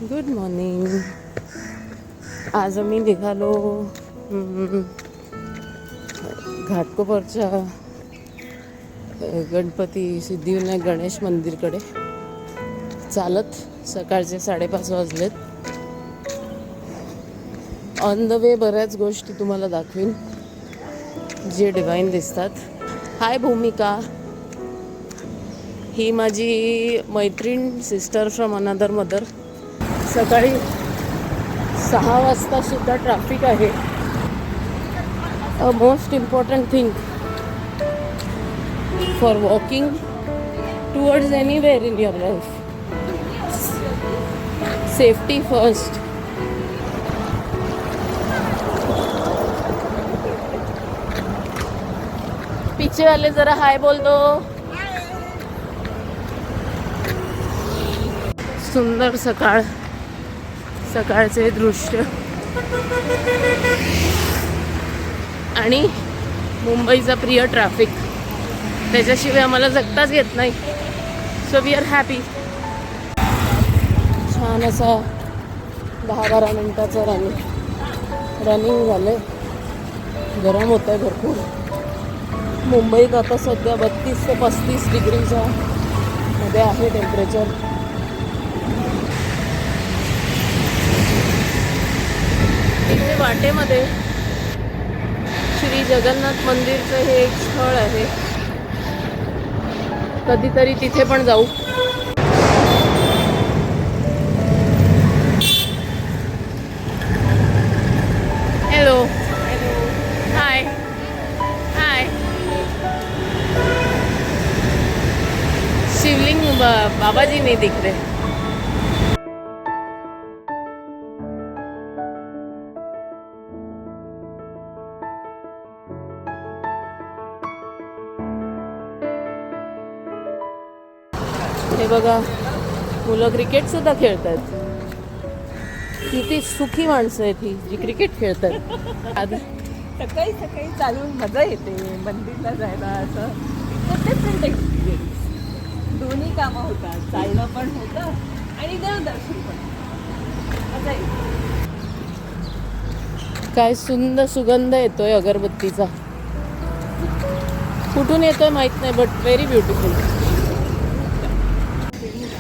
Good morning. आज आम्ही निघालो घाटकोपरच्या गणपती सिद्धिविनायक गणेश मंदिरकडे चालत. सकाळचे 5:30 वाजलेत. ऑन द वे बऱ्याच गोष्टी तुम्हाला दाखवीन जे डिवाइन दिसतात. हाय भूमिका, ही माझी मैत्रीण, सिस्टर फ्रॉम अनदर मदर. सकाळी 6 वाजता सुद्धा ट्रॅफिक आहे. A most important thing for walking towards anywhere in your life. Safety first. पीछे वाले जरा हाय बोल दो. सुंदर सकाळचे दृश्य आणि मुंबईचा प्रिय ट्रॅफिक, त्याच्याशिवाय आम्हाला जगताच येत नाही. So we are happy. छान असा 10-12 मिनिटाचा रनिंग झालं. गरम होत आहे भरपूर. मुंबईत आता सध्या 32 ते 35 डिग्रीच्या मध्ये आहे टेम्परेचर. इथे वाटेमध्ये श्री जगन्नाथ मंदिरचं हे एक स्थळ आहे. कधीतरी तिथे पण जाऊ. हॅलो. हाय हाय. शिवलिंग बाबाजी नहीं दिख रहे. हे बघा, मुलं क्रिकेट सुद्धा खेळतात. किती सुखी माणसं आहेत ही जी क्रिकेट खेळतात. सकाळी चालून मजा येते मंदिरला जायला. असं डिफरंट एक्सपिरियन्स. दोन्ही कामं होतात, चालणं पण होतं आणि देवदर्शन पण. मजा येते. काय सुंदर सुगंध येतोय अगरबत्तीचा. कुठून येतोय माहित नाही, बट व्हेरी ब्युटिफुल.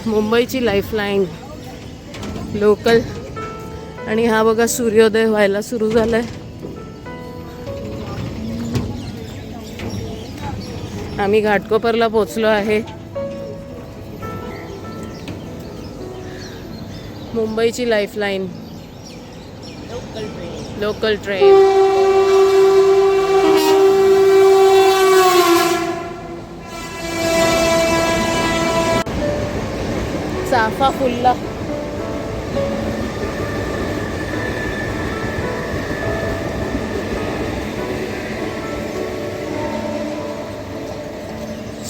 मुंबईची लाईफलाईन लोकल. आणि हा बघा सूर्योदय व्हायला सुरू झालाय. आम्ही घाटकोपरला पोचलो आहे. मुंबईची लाईफलाईन लोकल ट्रेन. चाफा फुलला.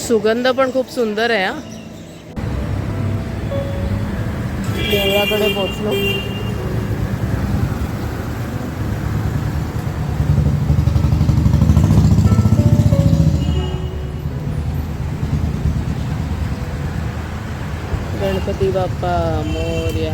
सुगंध पण खूप सुंदर आहे. देवळाकडे पोहोचलो. गणपती बाप्पा मोरया.